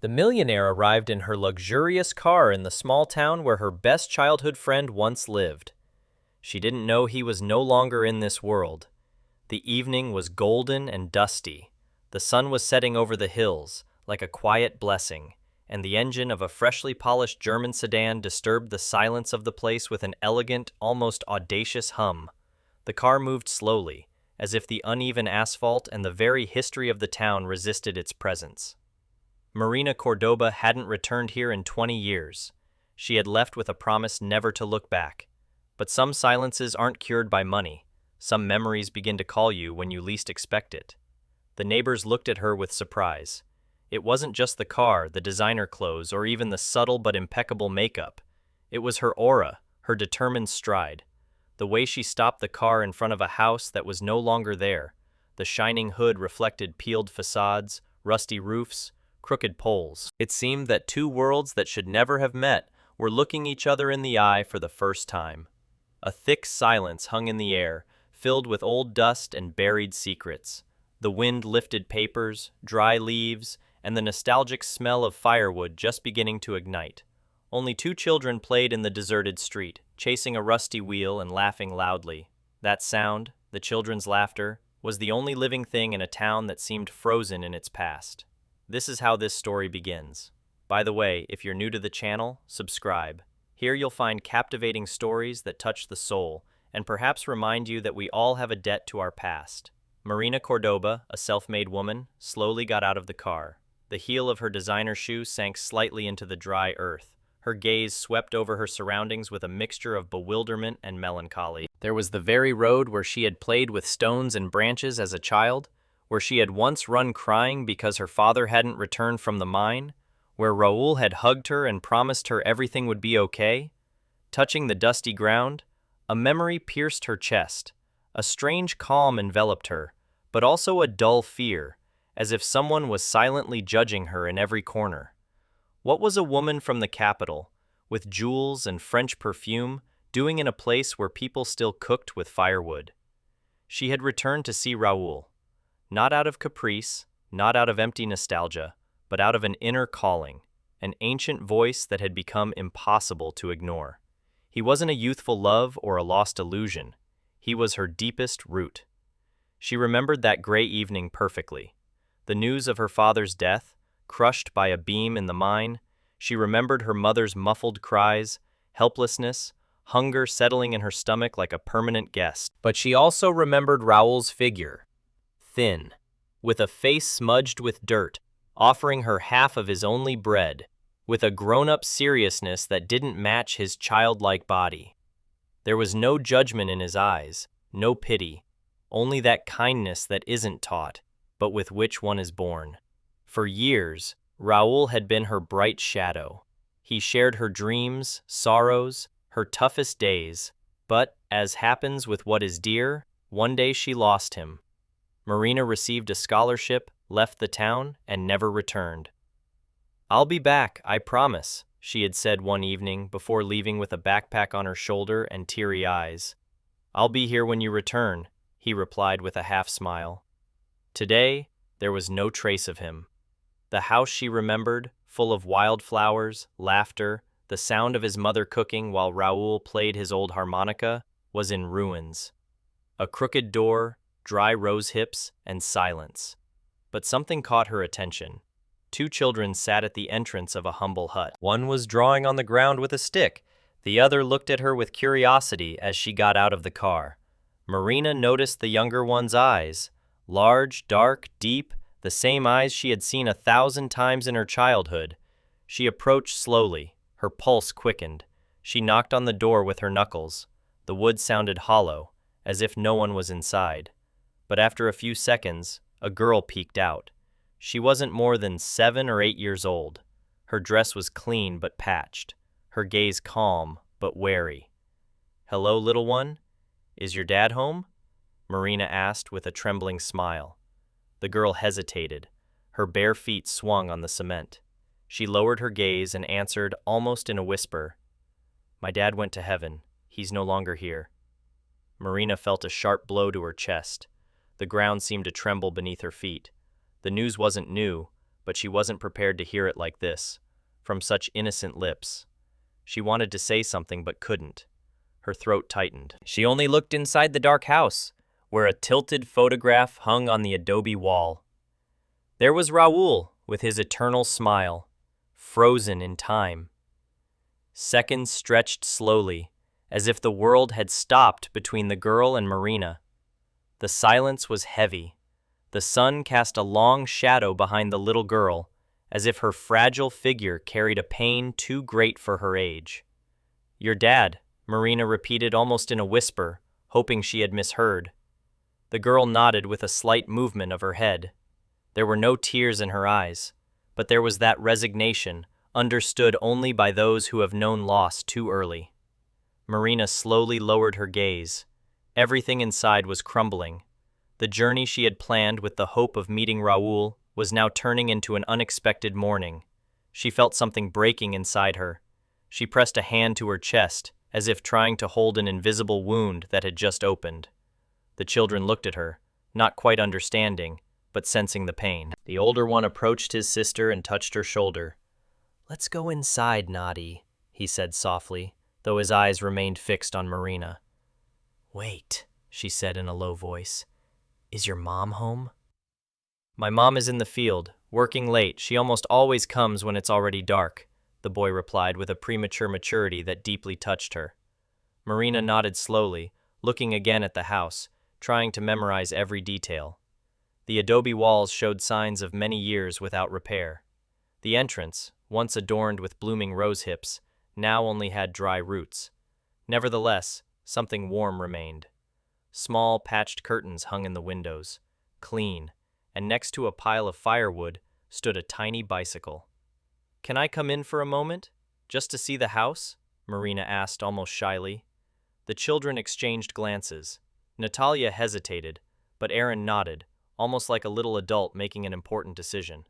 The millionaire arrived in her luxurious car in the small town where her best childhood friend once lived. She didn't know he was no longer in this world. The evening was golden and dusty. The sun was setting over the hills, like a quiet blessing, and the engine of a freshly polished German sedan disturbed the silence of the place with an elegant, almost audacious hum. The car moved slowly, as if the uneven asphalt and the very history of the town resisted its presence. Marina Cordoba hadn't returned here in 20 years. She had left with a promise never to look back. But some silences aren't cured by money. Some memories begin to call you when you least expect it. The neighbors looked at her with surprise. It wasn't just the car, the designer clothes, or even the subtle but impeccable makeup. It was her aura, her determined stride. The way she stopped the car in front of a house that was no longer there. The shining hood reflected peeled facades, rusty roofs, crooked poles. It seemed that two worlds that should never have met were looking each other in the eye for the first time. A thick silence hung in the air, filled with old dust and buried secrets. The wind lifted papers, dry leaves, and the nostalgic smell of firewood just beginning to ignite. Only two children played in the deserted street, chasing a rusty wheel and laughing loudly. That sound, the children's laughter, was the only living thing in a town that seemed frozen in its past. This is how this story begins. By the way, if you're new to the channel, subscribe. Here you'll find captivating stories that touch the soul and perhaps remind you that we all have a debt to our past. Marina Cordoba, a self-made woman, slowly got out of the car. The heel of her designer shoe sank slightly into the dry earth. Her gaze swept over her surroundings with a mixture of bewilderment and melancholy. There was the very road where she had played with stones and branches as a child, where she had once run crying because her father hadn't returned from the mine, where Raoul had hugged her and promised her everything would be okay. Touching the dusty ground, a memory pierced her chest. A strange calm enveloped her, but also a dull fear, as if someone was silently judging her in every corner. What was a woman from the capital, with jewels and French perfume, doing in a place where people still cooked with firewood? She had returned to see Raoul, not out of caprice, not out of empty nostalgia, but out of an inner calling, an ancient voice that had become impossible to ignore. He wasn't a youthful love or a lost illusion. He was her deepest root. She remembered that gray evening perfectly. The news of her father's death, crushed by a beam in the mine. She remembered her mother's muffled cries, helplessness, hunger settling in her stomach like a permanent guest. But she also remembered Raoul's figure, thin, with a face smudged with dirt, offering her half of his only bread, with a grown-up seriousness that didn't match his childlike body. There was no judgment in his eyes, no pity, only that kindness that isn't taught, but with which one is born. For years, Raoul had been her bright shadow. He shared her dreams, sorrows, her toughest days, but, as happens with what is dear, one day she lost him. Marina received a scholarship, left the town, and never returned. "I'll be back, I promise," she had said one evening before leaving with a backpack on her shoulder and teary eyes. "I'll be here when you return," he replied with a half-smile. Today, there was no trace of him. The house she remembered, full of wildflowers, laughter, the sound of his mother cooking while Raoul played his old harmonica, was in ruins. A crooked door, dry rose hips, and silence. But something caught her attention. Two children sat at the entrance of a humble hut. One was drawing on the ground with a stick. The other looked at her with curiosity as she got out of the car. Marina noticed the younger one's eyes. Large, dark, deep, the same eyes she had seen 1,000 times in her childhood. She approached slowly, her pulse quickened. She knocked on the door with her knuckles. The wood sounded hollow, as if no one was inside. But after a few seconds, a girl peeked out. She wasn't more than 7 or 8 years old. Her dress was clean but patched, her gaze calm but wary. "Hello, little one? Is your dad home?" Marina asked with a trembling smile. The girl hesitated. Her bare feet swung on the cement. She lowered her gaze and answered almost in a whisper, "My dad went to heaven. He's no longer here." Marina felt a sharp blow to her chest. The ground seemed to tremble beneath her feet. The news wasn't new, but she wasn't prepared to hear it like this, from such innocent lips. She wanted to say something but couldn't. Her throat tightened. She only looked inside the dark house, where a tilted photograph hung on the adobe wall. There was Raoul, with his eternal smile, frozen in time. Seconds stretched slowly, as if the world had stopped between the girl and Marina. The silence was heavy. The sun cast a long shadow behind the little girl, as if her fragile figure carried a pain too great for her age. "Your dad," Marina repeated almost in a whisper, hoping she had misheard. The girl nodded with a slight movement of her head. There were no tears in her eyes, but there was that resignation, understood only by those who have known loss too early. Marina slowly lowered her gaze. Everything inside was crumbling. The journey she had planned with the hope of meeting Raoul was now turning into an unexpected morning. She felt something breaking inside her. She pressed a hand to her chest, as if trying to hold an invisible wound that had just opened. The children looked at her, not quite understanding, but sensing the pain. The older one approached his sister and touched her shoulder. "Let's go inside, Noddy," he said softly, though his eyes remained fixed on Marina. "Wait," she said in a low voice. "Is your mom home?" "My mom is in the field, working late. She almost always comes when it's already dark," the boy replied with a premature maturity that deeply touched her. Marina nodded slowly, looking again at the house, trying to memorize every detail. The adobe walls showed signs of many years without repair. The entrance, once adorned with blooming rose hips, now only had dry roots. Nevertheless, something warm remained. Small, patched curtains hung in the windows, clean, and next to a pile of firewood stood a tiny bicycle. "Can I come in for a moment, just to see the house?" Marina asked almost shyly. The children exchanged glances. Natalia hesitated, but Aaron nodded, almost like a little adult making an important decision.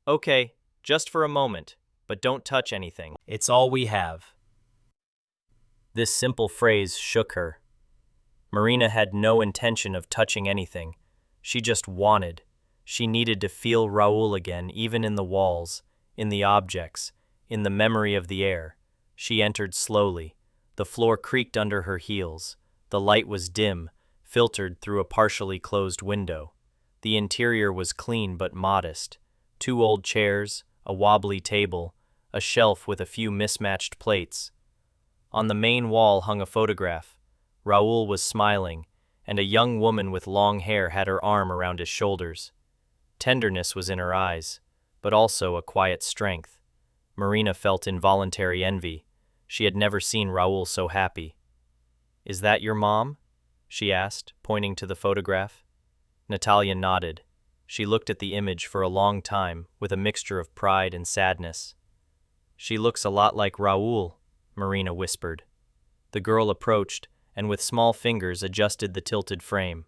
"Okay, just for a moment, but don't touch anything. It's all we have." This simple phrase shook her. Marina had no intention of touching anything. She just wanted. She needed to feel Raoul again, even in the walls, in the objects, in the memory of the air. She entered slowly. The floor creaked under her heels. The light was dim, filtered through a partially closed window. The interior was clean but modest. 2 old chairs, a wobbly table, a shelf with a few mismatched plates. On the main wall hung a photograph. Raoul was smiling, and a young woman with long hair had her arm around his shoulders. Tenderness was in her eyes, but also a quiet strength. Marina felt involuntary envy. She had never seen Raoul so happy. "Is that your mom?" she asked, pointing to the photograph. Natalia nodded. She looked at the image for a long time, with a mixture of pride and sadness. "She looks a lot like Raoul," Marina whispered. The girl approached, and with small fingers adjusted the tilted frame.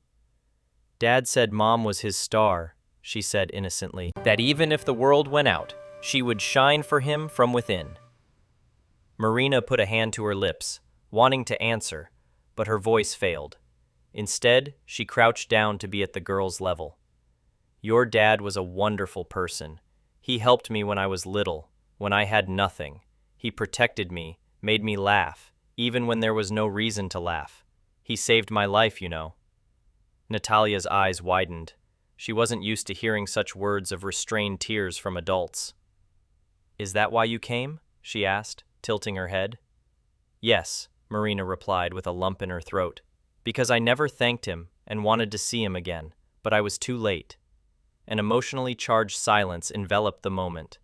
"Dad said Mom was his star," she said innocently, "that even if the world went out, she would shine for him from within." Marina put a hand to her lips, wanting to answer, but her voice failed. Instead, she crouched down to be at the girl's level. "Your dad was a wonderful person. He helped me when I was little, when I had nothing. He protected me, made me laugh, even when there was no reason to laugh. He saved my life, you know." Natalia's eyes widened. She wasn't used to hearing such words of restrained tears from adults. "Is that why you came?" she asked, tilting her head. "Yes," Marina replied with a lump in her throat, "because I never thanked him and wanted to see him again, but I was too late." An emotionally charged silence enveloped the moment.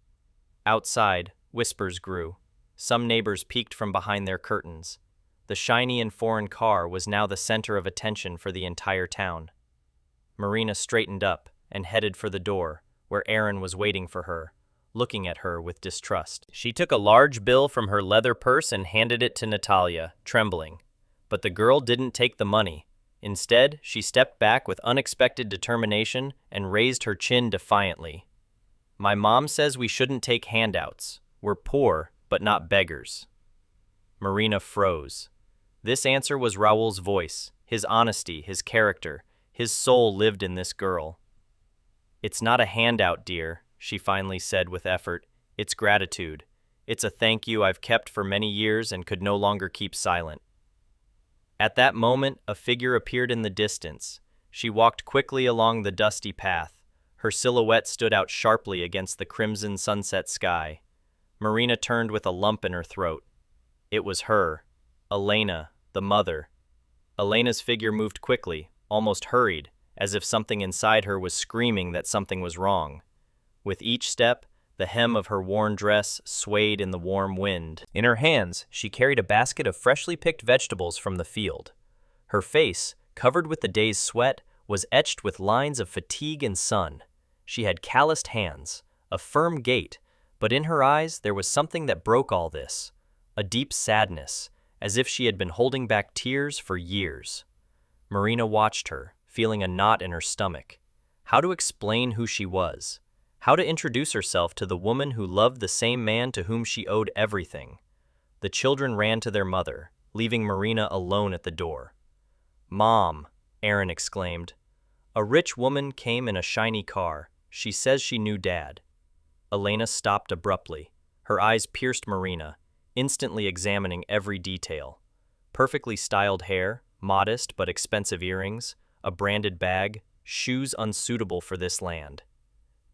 Outside, whispers grew. Some neighbors peeked from behind their curtains. The shiny and foreign car was now the center of attention for the entire town. Marina straightened up and headed for the door, where Aaron was waiting for her, looking at her with distrust. She took a large bill from her leather purse and handed it to Natalia, trembling. But the girl didn't take the money. Instead, she stepped back with unexpected determination and raised her chin defiantly. "My mom says we shouldn't take handouts. We're poor, but not beggars." Marina froze. This answer was Raoul's voice, his honesty, his character. His soul lived in this girl. "It's not a handout, dear," she finally said with effort. It's gratitude. It's a thank you I've kept for many years and could no longer keep silent. At that moment, a figure appeared in the distance. She walked quickly along the dusty path. Her silhouette stood out sharply against the crimson sunset sky. Marina turned with a lump in her throat. It was her, Elena, the mother. Elena's figure moved quickly, almost hurried, as if something inside her was screaming that something was wrong. With each step, the hem of her worn dress swayed in the warm wind. In her hands, she carried a basket of freshly picked vegetables from the field. Her face, covered with the day's sweat, was etched with lines of fatigue and sun. She had calloused hands, a firm gait, but in her eyes there was something that broke all this, a deep sadness, as if she had been holding back tears for years. Marina watched her, feeling a knot in her stomach. How to explain who she was? How to introduce herself to the woman who loved the same man to whom she owed everything? The children ran to their mother, leaving Marina alone at the door. "Mom," Aaron exclaimed. "A rich woman came in a shiny car. She says she knew Dad." Elena stopped abruptly. Her eyes pierced Marina, instantly examining every detail. Perfectly styled hair, modest but expensive earrings, a branded bag, shoes unsuitable for this land.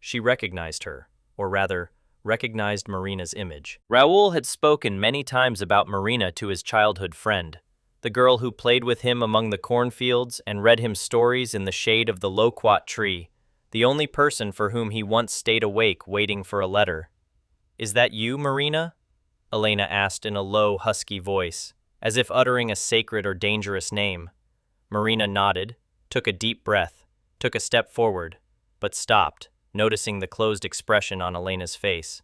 She recognized her, or rather, recognized Marina's image. Raoul had spoken many times about Marina to his childhood friend, the girl who played with him among the cornfields and read him stories in the shade of the loquat tree, the only person for whom he once stayed awake waiting for a letter. "Is that you, Marina?" Elena asked in a low, husky voice, as if uttering a sacred or dangerous name. Marina nodded, took a deep breath, took a step forward, but stopped, noticing the closed expression on Elena's face.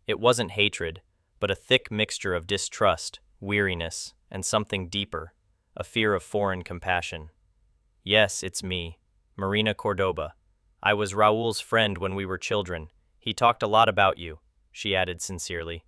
It wasn't hatred, but a thick mixture of distrust, weariness, and something deeper, a fear of foreign compassion. "Yes, it's me, Marina Cordoba. I was Raoul's friend when we were children. He talked a lot about you," she added sincerely.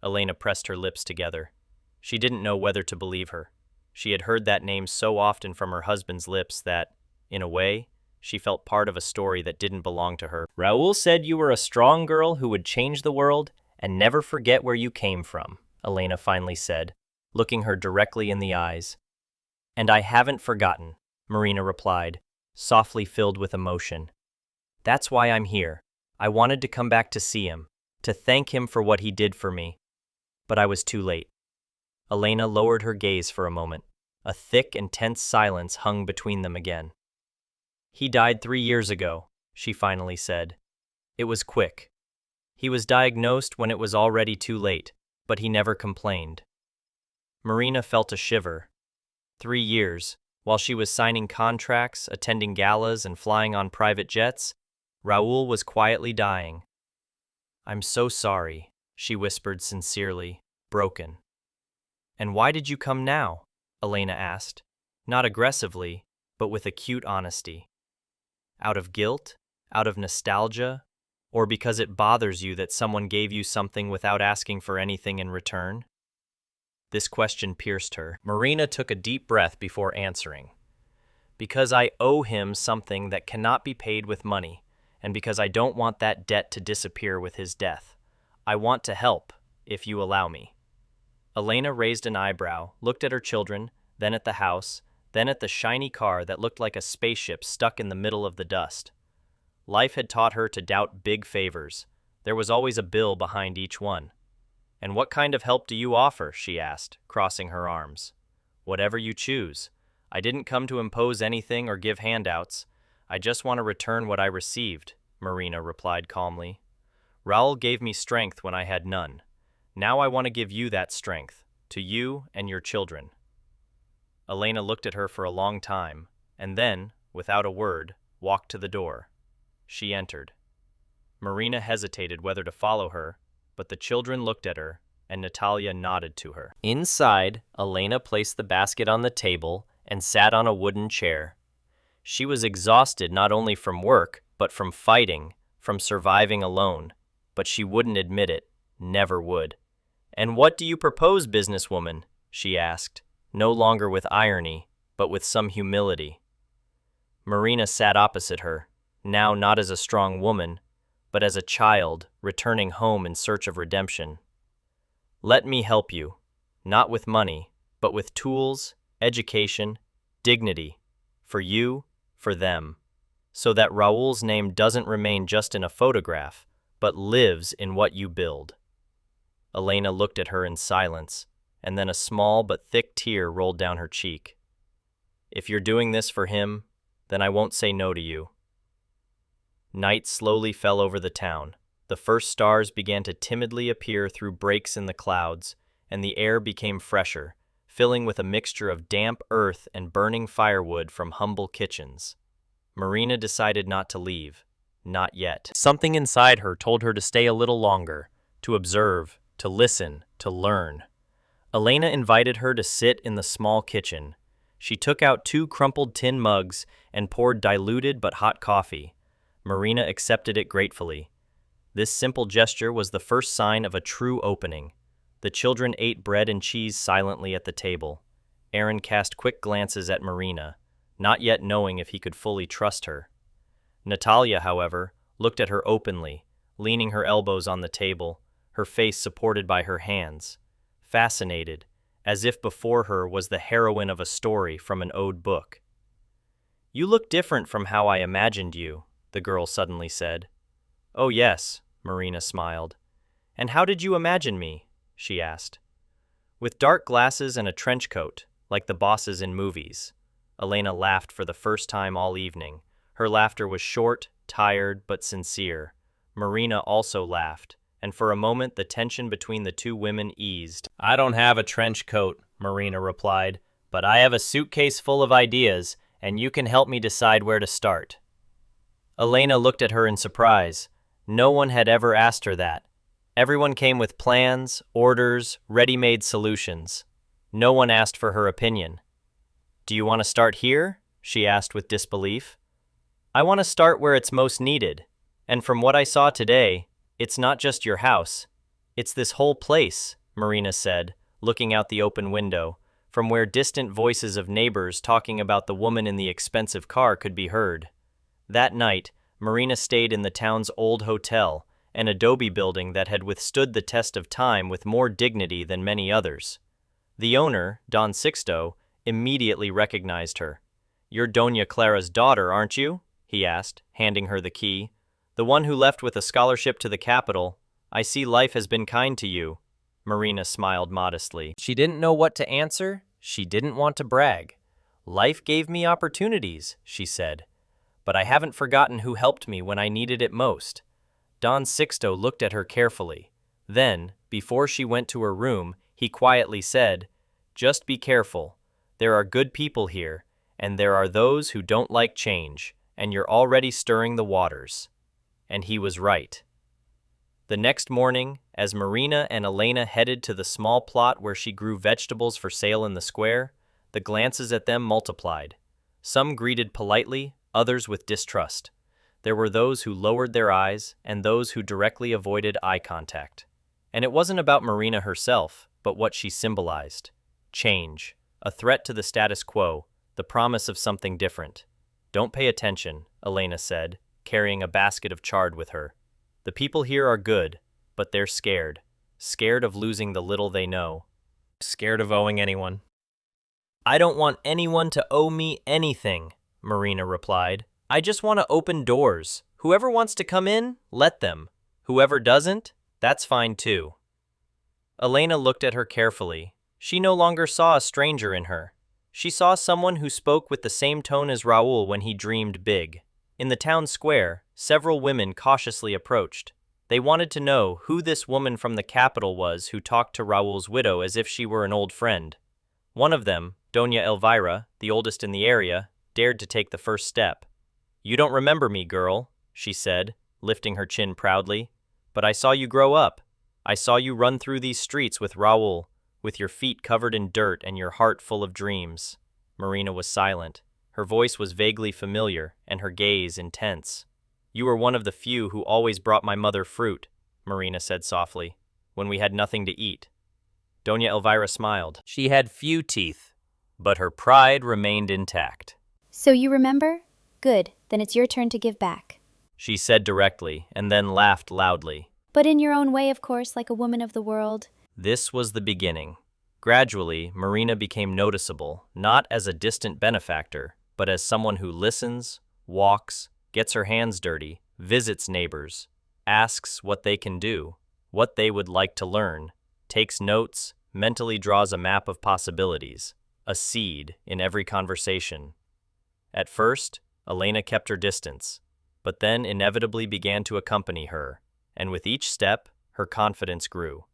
Elena pressed her lips together. She didn't know whether to believe her. She had heard that name so often from her husband's lips that, in a way, she felt part of a story that didn't belong to her. "Raoul said you were a strong girl who would change the world and never forget where you came from," Elena finally said, looking her directly in the eyes. "And I haven't forgotten," Marina replied, softly filled with emotion. "That's why I'm here. I wanted to come back to see him, to thank him for what he did for me. But I was too late." Elena lowered her gaze for a moment. A thick and tense silence hung between them again. "He died 3 years ago," she finally said. "It was quick. He was diagnosed when it was already too late, but he never complained." Marina felt a shiver. 3 years, while she was signing contracts, attending galas, and flying on private jets, Raoul was quietly dying. "I'm so sorry," she whispered sincerely, broken. "And why did you come now?" Elena asked, not aggressively, but with acute honesty. "Out of guilt? Out of nostalgia? Or because it bothers you that someone gave you something without asking for anything in return?" This question pierced her. Marina took a deep breath before answering. "Because I owe him something that cannot be paid with money, and because I don't want that debt to disappear with his death. I want to help, if you allow me." Elena raised an eyebrow, looked at her children, then at the house, then at the shiny car that looked like a spaceship stuck in the middle of the dust. Life had taught her to doubt big favors. There was always a bill behind each one. "And what kind of help do you offer?" she asked, crossing her arms. "Whatever you choose. I didn't come to impose anything or give handouts. I just want to return what I received," Marina replied calmly. "Raoul gave me strength when I had none. Now I want to give you that strength, to you and your children." Elena looked at her for a long time, and then, without a word, walked to the door. She entered. Marina hesitated whether to follow her, but the children looked at her, and Natalia nodded to her. Inside, Elena placed the basket on the table and sat on a wooden chair. She was exhausted not only from work, but from fighting, from surviving alone. But she wouldn't admit it, never would. "And what do you propose, businesswoman?" she asked, no longer with irony, but with some humility. Marina sat opposite her, now not as a strong woman, but as a child returning home in search of redemption. Let me help you, not with money, but with tools, education, dignity, for you, for them, so that Raoul's name doesn't remain just in a photograph, but lives in what you build. Elena looked at her in silence, and then a small but thick tear rolled down her cheek. If you're doing this for him, then I won't say no to you. Night slowly fell over the town. The first stars began to timidly appear through breaks in the clouds, and the air became fresher, filling with a mixture of damp earth and burning firewood from humble kitchens. Marina decided not to leave. Not yet. Something inside her told her to stay a little longer, to observe, to listen, to learn. Elena invited her to sit in the small kitchen. She took out 2 crumpled tin mugs and poured diluted but hot coffee. Marina accepted it gratefully. This simple gesture was the first sign of a true opening. The children ate bread and cheese silently at the table. Aaron cast quick glances at Marina, not yet knowing if he could fully trust her. Natalia, however, looked at her openly, leaning her elbows on the table, her face supported by her hands, fascinated, as if before her was the heroine of a story from an ode book. "You look different from how I imagined you," the girl suddenly said. "Oh yes," Marina smiled. "And how did you imagine me?" she asked. "With dark glasses and a trench coat, like the bosses in movies." Elena laughed for the first time all evening. Her laughter was short, tired, but sincere. Marina also laughed, and for a moment the tension between the two women eased. "I don't have a trench coat," Marina replied, "but I have a suitcase full of ideas, and you can help me decide where to start." Elena looked at her in surprise. No one had ever asked her that. Everyone came with plans, orders, ready-made solutions. No one asked for her opinion. "Do you want to start here?" she asked with disbelief. "I want to start where it's most needed. And from what I saw today, it's not just your house. It's this whole place," Marina said, looking out the open window, from where distant voices of neighbors talking about the woman in the expensive car could be heard. That night, Marina stayed in the town's old hotel, an adobe building that had withstood the test of time with more dignity than many others. The owner, Don Sixto, immediately recognized her. "You're Doña Clara's daughter, aren't you?" he asked, handing her the key. "The one who left with a scholarship to the capital. I see life has been kind to you." Marina smiled modestly. She didn't know what to answer. She didn't want to brag. "Life gave me opportunities," she said. "But I haven't forgotten who helped me when I needed it most." Don Sixto looked at her carefully. Then, before she went to her room, he quietly said, "Just be careful. There are good people here, and there are those who don't like change, and you're already stirring the waters." And he was right. The next morning, as Marina and Elena headed to the small plot where she grew vegetables for sale in the square, the glances at them multiplied. Some greeted politely, others with distrust. There were those who lowered their eyes and those who directly avoided eye contact. And it wasn't about Marina herself, but what she symbolized. Change, a threat to the status quo, the promise of something different. "Don't pay attention," Elena said, carrying a basket of chard with her. "The people here are good, but they're scared. Scared of losing the little they know. Scared of owing anyone." "I don't want anyone to owe me anything," Marina replied. "I just want to open doors. Whoever wants to come in, let them. Whoever doesn't, that's fine too." Elena looked at her carefully. She no longer saw a stranger in her. She saw someone who spoke with the same tone as Raoul when he dreamed big. In the town square, several women cautiously approached. They wanted to know who this woman from the capital was who talked to Raoul's widow as if she were an old friend. One of them, Doña Elvira, the oldest in the area, dared to take the first step. "You don't remember me, girl," she said, lifting her chin proudly. "But I saw you grow up. I saw you run through these streets with Raoul, with your feet covered in dirt and your heart full of dreams." Marina was silent. Her voice was vaguely familiar, and her gaze intense. "You were one of the few who always brought my mother fruit," Marina said softly, "when we had nothing to eat." Doña Elvira smiled. She had few teeth, but her pride remained intact. "So you remember? Good, then it's your turn to give back." she said directly, and then laughed loudly. But in your own way, of course, like a woman of the world. This was the beginning. Gradually, Marina became noticeable, not as a distant benefactor, but as someone who listens, walks, gets her hands dirty, visits neighbors, asks what they can do, what they would like to learn, takes notes, mentally draws a map of possibilities, a seed in every conversation. At first, Elena kept her distance, but then inevitably began to accompany her, and with each step, her confidence grew.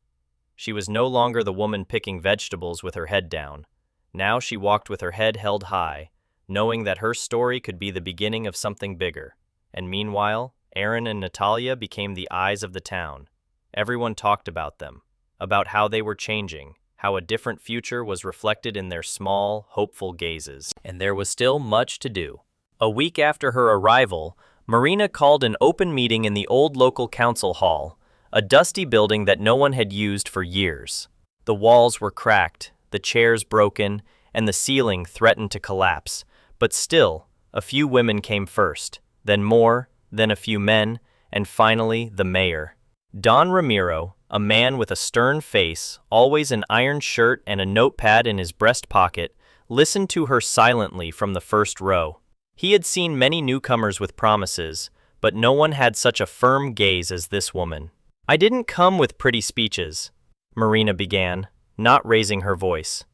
She was no longer the woman picking vegetables with her head down. Now she walked with her head held high, knowing that her story could be the beginning of something bigger. And meanwhile, Aaron and Natalia became the eyes of the town. Everyone talked about them, about how they were changing, how a different future was reflected in their small, hopeful gazes. And there was still much to do. A week after her arrival, Marina called an open meeting in the old local council hall, a dusty building that no one had used for years. The walls were cracked, the chairs broken, and the ceiling threatened to collapse. But still, a few women came first, then more, then a few men, and finally the mayor. Don Ramiro, a man with a stern face, always an iron shirt and a notepad in his breast pocket, listened to her silently from the first row. He had seen many newcomers with promises, but no one had such a firm gaze as this woman. "I didn't come with pretty speeches," Marina began, not raising her voice.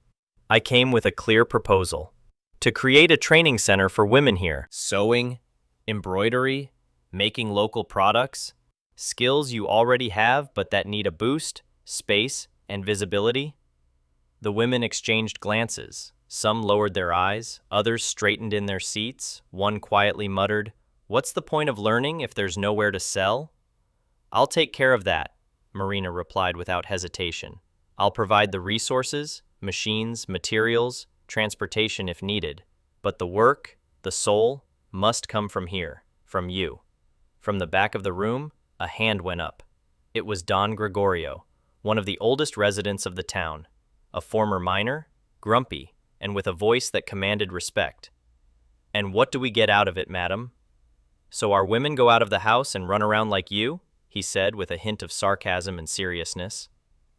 "I came with a clear proposal. To create a training center for women here. Sewing, embroidery, making local products, skills you already have but that need a boost, space, and visibility." The women exchanged glances. Some lowered their eyes, others straightened in their seats. One quietly muttered, "What's the point of learning if there's nowhere to sell?" "I'll take care of that," Marina replied without hesitation. "I'll provide the resources, machines, materials, transportation if needed. But the work, the soul, must come from here, from you." From the back of the room, a hand went up. It was Don Gregorio, one of the oldest residents of the town, a former miner, grumpy, and with a voice that commanded respect. "And what do we get out of it, madam?" "So our women go out of the house and run around like you?" he said with a hint of sarcasm and seriousness.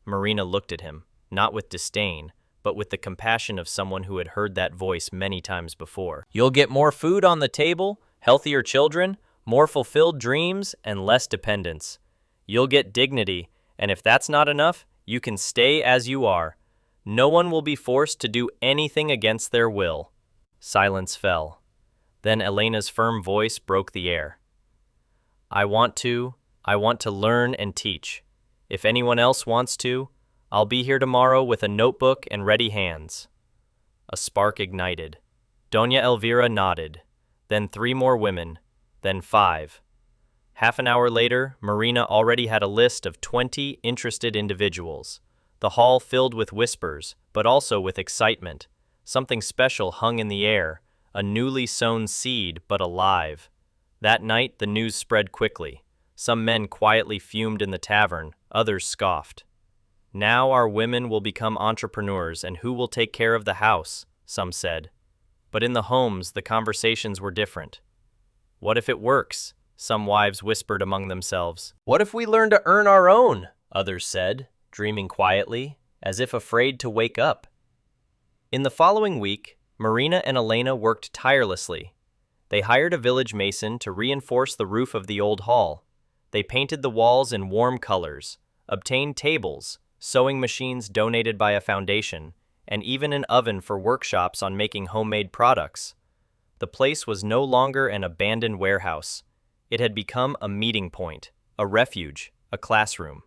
Marina looked at him, not with disdain, but with the compassion of someone who had heard that voice many times before. "You'll get more food on the table, healthier children, more fulfilled dreams, and less dependence. You'll get dignity, and if that's not enough, you can stay as you are. No one will be forced to do anything against their will." Silence fell. Then Elena's firm voice broke the air. I want to learn and teach. If anyone else wants to, I'll be here tomorrow with a notebook and ready hands." A spark ignited. Doña Elvira nodded, then 3 more women, then 5. Half an hour later, Marina already had a list of 20 interested individuals. The hall filled with whispers, but also with excitement. Something special hung in the air, a newly sown seed, but alive. That night, the news spread quickly. Some men quietly fumed in the tavern, others scoffed. "Now our women will become entrepreneurs, and who will take care of the house?" some said. But in the homes, the conversations were different. "What if it works?" some wives whispered among themselves. "What if we learn to earn our own?" others said, dreaming quietly, as if afraid to wake up. In the following week, Marina and Elena worked tirelessly. They hired a village mason to reinforce the roof of the old hall. They painted the walls in warm colors, obtained tables, sewing machines donated by a foundation, and even an oven for workshops on making homemade products. The place was no longer an abandoned warehouse. It had become a meeting point, a refuge, a classroom.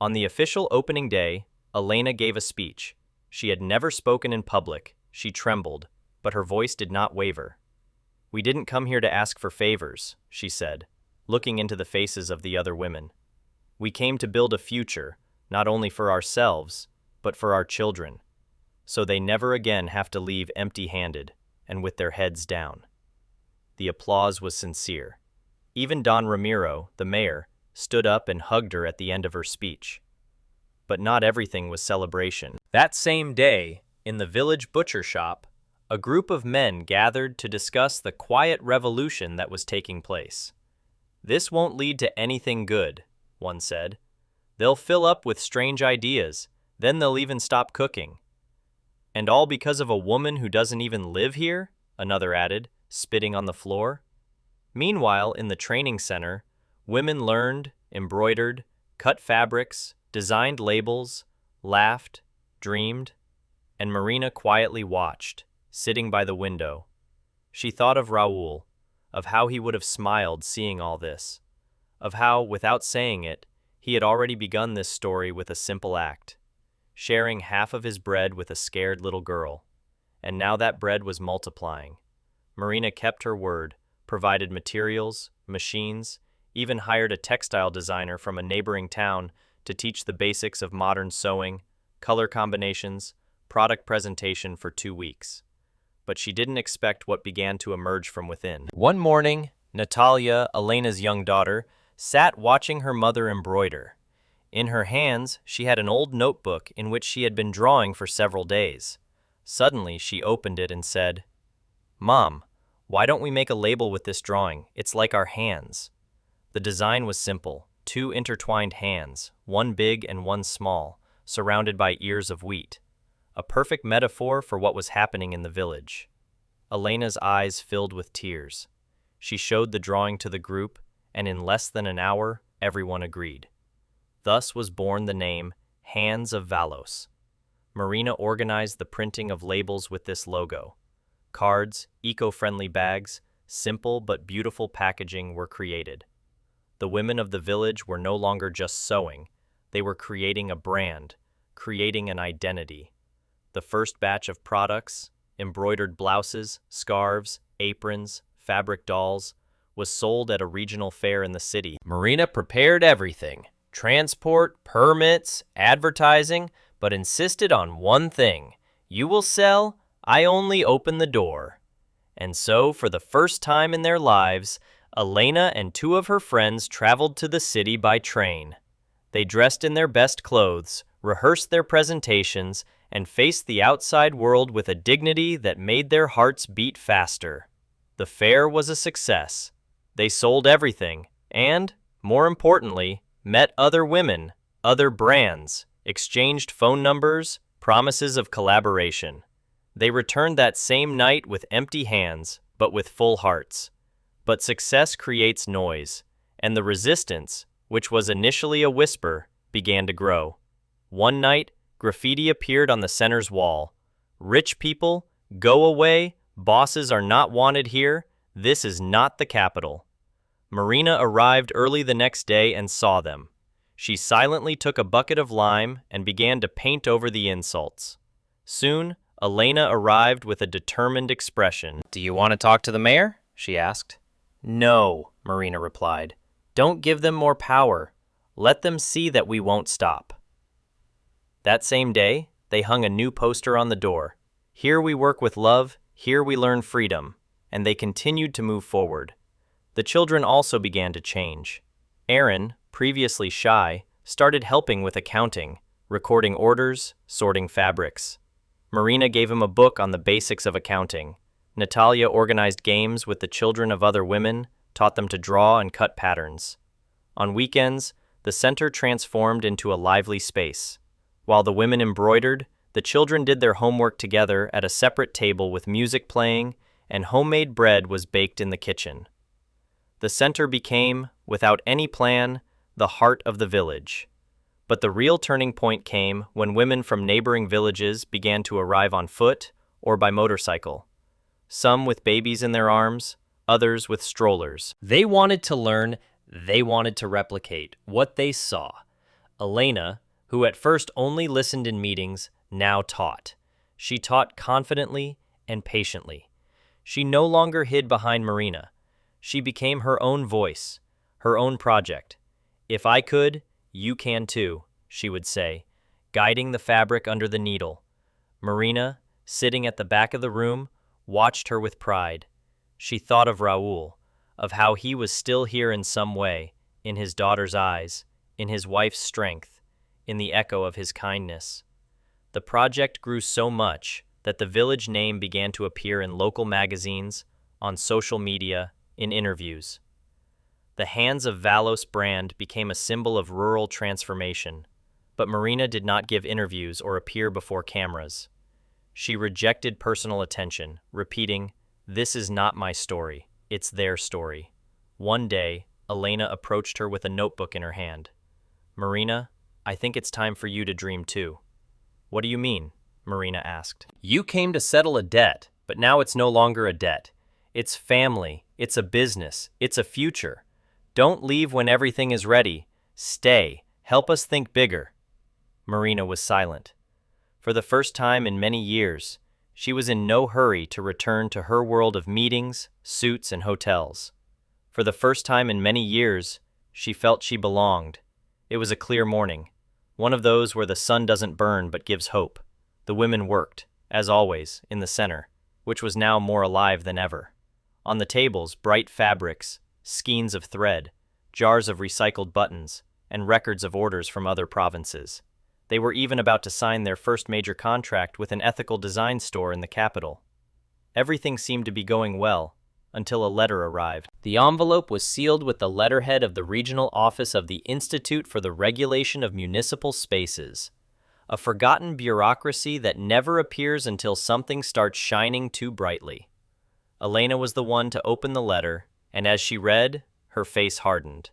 On the official opening day, Elena gave a speech. She had never spoken in public. She trembled, but her voice did not waver. "We didn't come here to ask for favors," she said, looking into the faces of the other women. "We came to build a future, not only for ourselves, but for our children, so they never again have to leave empty-handed and with their heads down." The applause was sincere. Even Don Ramiro, the mayor, stood up and hugged her at the end of her speech. But not everything was celebration. That same day, in the village butcher shop, a group of men gathered to discuss the quiet revolution that was taking place. "This won't lead to anything good," one said. "They'll fill up with strange ideas, then they'll even stop cooking." "And all because of a woman who doesn't even live here?" another added, spitting on the floor. Meanwhile, in the training center, women learned, embroidered, cut fabrics, designed labels, laughed, dreamed, and Marina quietly watched, sitting by the window. She thought of Raoul, of how he would have smiled seeing all this, of how, without saying it, he had already begun this story with a simple act, sharing half of his bread with a scared little girl. And now that bread was multiplying. Marina kept her word, provided materials, machines, even hired a textile designer from a neighboring town to teach the basics of modern sewing, color combinations, product presentation for 2 weeks. But she didn't expect what began to emerge from within. One morning, Natalia, Elena's young daughter, sat watching her mother embroider. In her hands, she had an old notebook in which she had been drawing for several days. Suddenly, she opened it and said, "Mom, why don't we make a label with this drawing? It's like our hands." The design was simple, 2 intertwined hands, one big and one small, surrounded by ears of wheat. A perfect metaphor for what was happening in the village. Elena's eyes filled with tears. She showed the drawing to the group, and in less than an hour, everyone agreed. Thus was born the name Hands of Valos. Marina organized the printing of labels with this logo. Cards, eco-friendly bags, simple but beautiful packaging were created. The women of the village were no longer just sewing. They were creating a brand, creating an identity. The first batch of products, embroidered blouses, scarves, aprons, fabric dolls, was sold at a regional fair in the city. Marina prepared everything, transport, permits, advertising, but insisted on one thing: "You will sell, I only open the door." And so, for the first time in their lives, Elena and 2 of her friends traveled to the city by train. They dressed in their best clothes, rehearsed their presentations, and faced the outside world with a dignity that made their hearts beat faster. The fair was a success. They sold everything, and, more importantly, met other women, other brands, exchanged phone numbers, promises of collaboration. They returned that same night with empty hands, but with full hearts. But success creates noise, and the resistance, which was initially a whisper, began to grow. One night, graffiti appeared on the center's wall. "Rich people, go away, bosses are not wanted here, this is not the capital." Marina arrived early the next day and saw them. She silently took a bucket of lime and began to paint over the insults. Soon, Elena arrived with a determined expression. "Do you want to talk to the mayor?" she asked. "No," Marina replied. "Don't give them more power. Let them see that we won't stop." That same day, they hung a new poster on the door. "Here we work with love, here we learn freedom," and they continued to move forward. The children also began to change. Aaron, previously shy, started helping with accounting, recording orders, sorting fabrics. Marina gave him a book on the basics of accounting. Natalia organized games with the children of other women, taught them to draw and cut patterns. On weekends, the center transformed into a lively space. While the women embroidered, the children did their homework together at a separate table with music playing, and homemade bread was baked in the kitchen. The center became, without any plan, the heart of the village. But the real turning point came when women from neighboring villages began to arrive on foot or by motorcycle. Some with babies in their arms, others with strollers. They wanted to learn, they wanted to replicate what they saw. Elena, who at first only listened in meetings, now taught. She taught confidently and patiently. She no longer hid behind Marina. She became her own voice, her own project. "If I could, you can too," she would say, guiding the fabric under the needle. Marina, sitting at the back of the room, watched her with pride. She thought of Raoul, of how he was still here in some way, in his daughter's eyes, in his wife's strength, in the echo of his kindness. The project grew so much that the village name began to appear in local magazines, on social media, in interviews. The Hands of Valos brand became a symbol of rural transformation, but Marina did not give interviews or appear before cameras. She rejected personal attention, repeating, "This is not my story, it's their story." One day, Elena approached her with a notebook in her hand. "Marina, I think it's time for you to dream too." "What do you mean?" Marina asked. "You came to settle a debt, but now it's no longer a debt. It's family, it's a business, it's a future. Don't leave when everything is ready. Stay, help us think bigger." Marina was silent. For the first time in many years, she was in no hurry to return to her world of meetings, suits, and hotels. For the first time in many years, she felt she belonged. It was a clear morning, one of those where the sun doesn't burn but gives hope. The women worked, as always, in the center, which was now more alive than ever. On the tables, bright fabrics, skeins of thread, jars of recycled buttons, and records of orders from other provinces. They were even about to sign their first major contract with an ethical design store in the capital. Everything seemed to be going well, until a letter arrived. The envelope was sealed with the letterhead of the regional office of the Institute for the Regulation of Municipal Spaces, a forgotten bureaucracy that never appears until something starts shining too brightly. Elena was the one to open the letter, and as she read, her face hardened.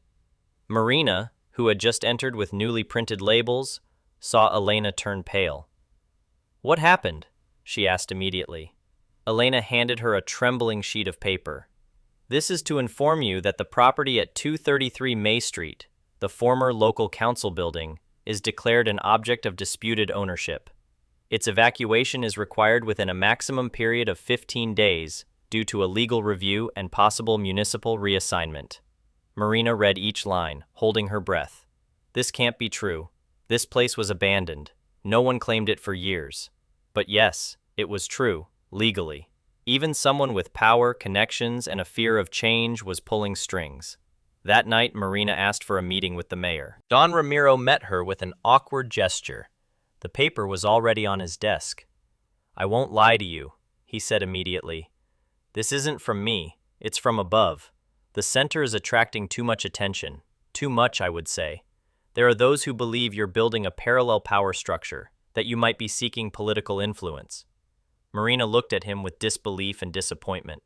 Marina, who had just entered with newly printed labels, saw Elena turn pale. "What happened?" she asked immediately. Elena handed her a trembling sheet of paper. "This is to inform you that the property at 233 May Street, the former local council building, is declared an object of disputed ownership. Its evacuation is required within a maximum period of 15 days due to a legal review and possible municipal reassignment." Marina read each line, holding her breath. This can't be true. This place was abandoned. No one claimed it for years. But yes, it was true, legally. Even someone with power, connections, and a fear of change was pulling strings. That night, Marina asked for a meeting with the mayor. Don Ramiro met her with an awkward gesture. The paper was already on his desk. "I won't lie to you," he said immediately. "This isn't from me, it's from above. The center is attracting too much attention. Too much, I would say. There are those who believe you're building a parallel power structure, that you might be seeking political influence." Marina looked at him with disbelief and disappointment.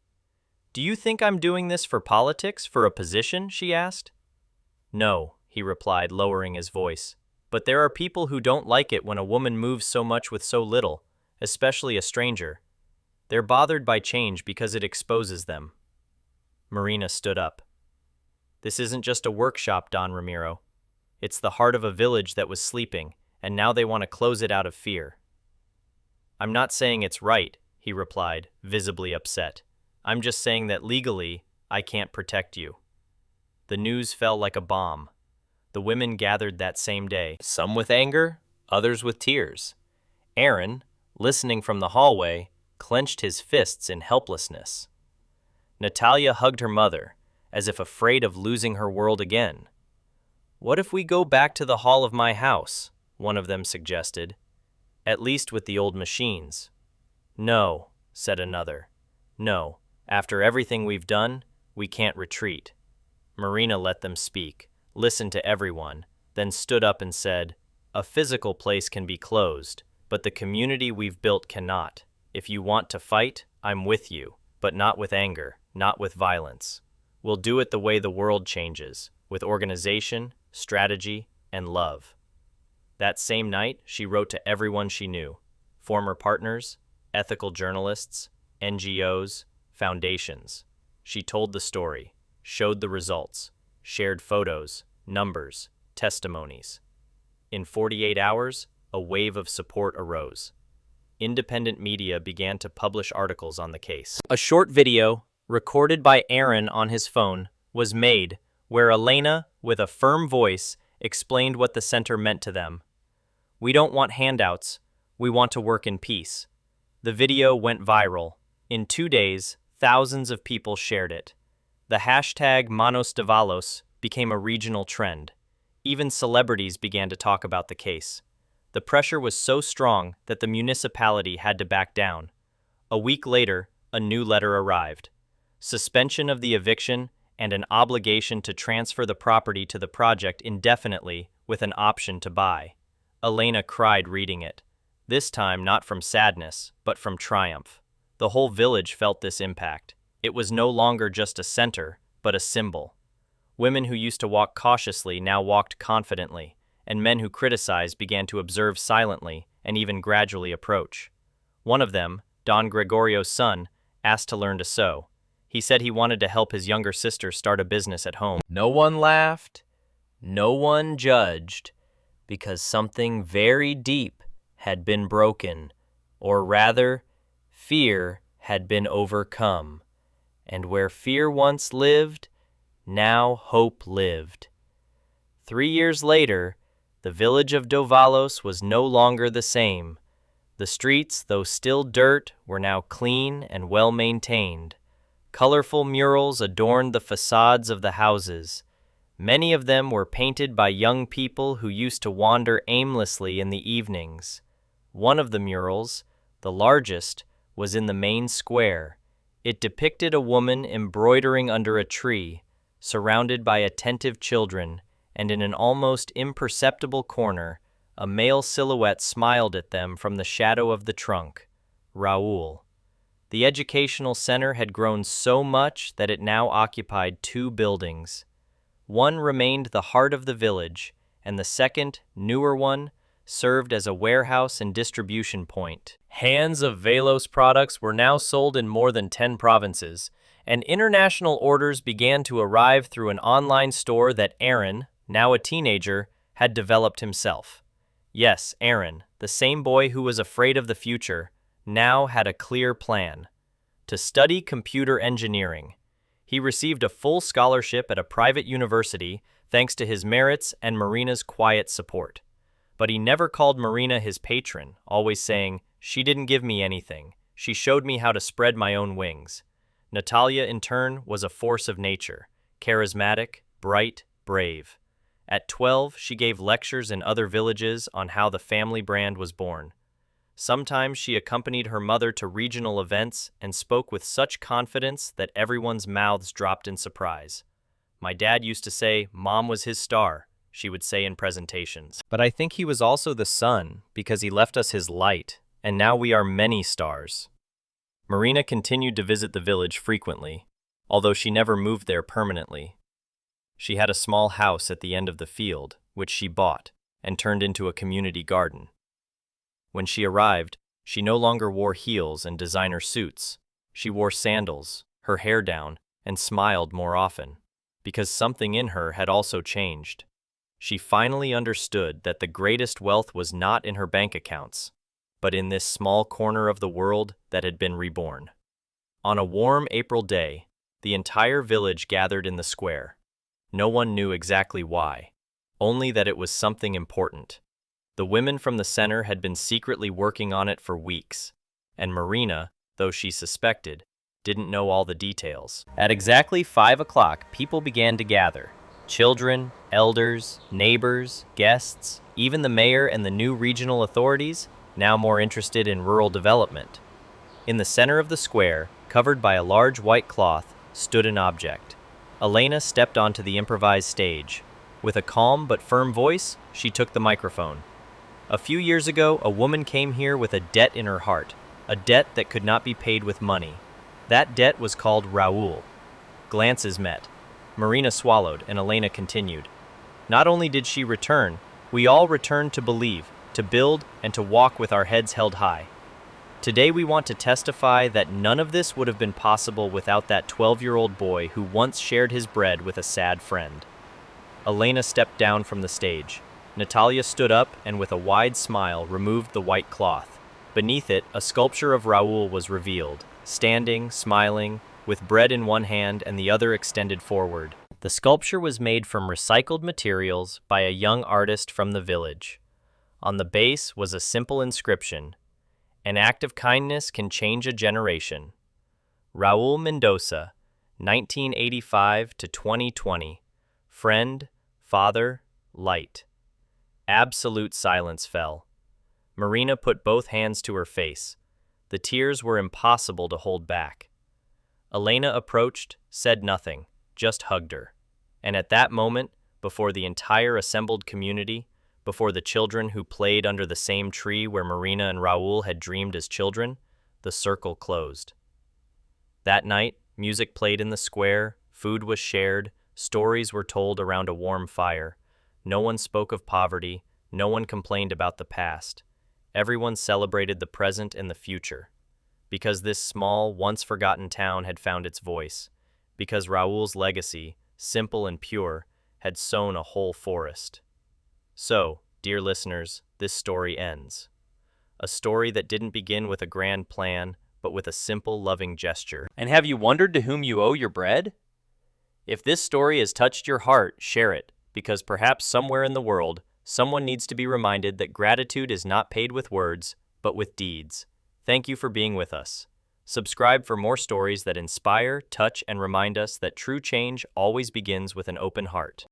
"Do you think I'm doing this for politics, for a position?" she asked. "No," he replied, lowering his voice. "But there are people who don't like it when a woman moves so much with so little, especially a stranger. They're bothered by change because it exposes them." Marina stood up. "This isn't just a workshop, Don Ramiro. It's the heart of a village that was sleeping, and now they want to close it out of fear." "I'm not saying it's right," he replied, visibly upset. "I'm just saying that legally, I can't protect you." The news fell like a bomb. The women gathered that same day, some with anger, others with tears. Aaron, listening from the hallway, clenched his fists in helplessness. Natalia hugged her mother, as if afraid of losing her world again. "What if we go back to the hall of my house?" one of them suggested. "At least with the old machines." "No," said another. "No, after everything we've done, we can't retreat." Marina let them speak, listened to everyone, then stood up and said, "A physical place can be closed, but the community we've built cannot. If you want to fight, I'm with you, but not with anger, not with violence. We'll do it the way the world changes, with organization, strategy, and love." That same night, she wrote to everyone she knew, former partners, ethical journalists, NGOs, foundations. She told the story, showed the results, shared photos, numbers, testimonies. In 48 hours, a wave of support arose. Independent media began to publish articles on the case. A short video, recorded by Aaron on his phone, was made where Elena, with a firm voice, explained what the center meant to them. "We don't want handouts. We want to work in peace." The video went viral. In 2 days, thousands of people shared it. The hashtag Manos de Valos became a regional trend. Even celebrities began to talk about the case. The pressure was so strong that the municipality had to back down. A week later, a new letter arrived. Suspension of the eviction and an obligation to transfer the property to the project indefinitely with an option to buy. Elena cried reading it, this time not from sadness, but from triumph. The whole village felt this impact. It was no longer just a center, but a symbol. Women who used to walk cautiously now walked confidently, and men who criticized began to observe silently and even gradually approach. One of them, Don Gregorio's son, asked to learn to sew. He said he wanted to help his younger sister start a business at home. No one laughed, no one judged, because something very deep had been broken, or rather, fear had been overcome. And where fear once lived, now hope lived. 3 years later, the village of Dovalos was no longer the same. The streets, though still dirt, were now clean and well-maintained. Colorful murals adorned the facades of the houses. Many of them were painted by young people who used to wander aimlessly in the evenings. One of the murals, the largest, was in the main square. It depicted a woman embroidering under a tree, surrounded by attentive children, and in an almost imperceptible corner, a male silhouette smiled at them from the shadow of the trunk, Raoul. The educational center had grown so much that it now occupied 2 buildings. One remained the heart of the village, and the second, newer one, served as a warehouse and distribution point. Hands of Velos products were now sold in more than 10 provinces, and international orders began to arrive through an online store that Aaron, now a teenager, had developed himself. Yes, Aaron, the same boy who was afraid of the future, now had a clear plan: to study computer engineering. He received a full scholarship at a private university thanks to his merits and Marina's quiet support. But he never called Marina his patron, always saying, "She didn't give me anything. She showed me how to spread my own wings." Natalia, in turn, was a force of nature, charismatic, bright, brave. At 12, she gave lectures in other villages on how the family brand was born. Sometimes she accompanied her mother to regional events and spoke with such confidence that everyone's mouths dropped in surprise. "My dad used to say Mom was his star," she would say in presentations. "But I think he was also the sun because he left us his light, and now we are many stars." Marina continued to visit the village frequently, although she never moved there permanently. She had a small house at the end of the field, which she bought and turned into a community garden. When she arrived, she no longer wore heels and designer suits. She wore sandals, her hair down, and smiled more often, because something in her had also changed. She finally understood that the greatest wealth was not in her bank accounts, but in this small corner of the world that had been reborn. On a warm April day, the entire village gathered in the square. No one knew exactly why, only that it was something important. The women from the center had been secretly working on it for weeks, and Marina, though she suspected, didn't know all the details. At exactly 5 o'clock, people began to gather. Children, elders, neighbors, guests, even the mayor and the new regional authorities, now more interested in rural development. In the center of the square, covered by a large white cloth, stood an object. Elena stepped onto the improvised stage. With a calm but firm voice, she took the microphone. "A few years ago, a woman came here with a debt in her heart, a debt that could not be paid with money. That debt was called Raoul." Glances met. Marina swallowed, and Elena continued. "Not only did she return, we all returned to believe, to build, and to walk with our heads held high. Today we want to testify that none of this would have been possible without that 12-year-old boy who once shared his bread with a sad friend." Elena stepped down from the stage. Natalia stood up and with a wide smile removed the white cloth. Beneath it, a sculpture of Raoul was revealed, standing, smiling, with bread in one hand and the other extended forward. The sculpture was made from recycled materials by a young artist from the village. On the base was a simple inscription: "An act of kindness can change a generation. Raul Mendoza, 1985 to 2020. Friend, father, light." Absolute silence fell. Marina put both hands to her face. The tears were impossible to hold back. Elena approached, said nothing, just hugged her. And at that moment, before the entire assembled community, before the children who played under the same tree where Marina and Raoul had dreamed as children, the circle closed. That night, music played in the square, food was shared, stories were told around a warm fire. No one spoke of poverty, no one complained about the past. Everyone celebrated the present and the future. Because this small, once-forgotten town had found its voice. Because Raoul's legacy, simple and pure, had sown a whole forest. So, dear listeners, this story ends. A story that didn't begin with a grand plan, but with a simple, loving gesture. And have you wondered to whom you owe your bread? If this story has touched your heart, share it, because perhaps somewhere in the world, someone needs to be reminded that gratitude is not paid with words, but with deeds. Thank you for being with us. Subscribe for more stories that inspire, touch, and remind us that true change always begins with an open heart.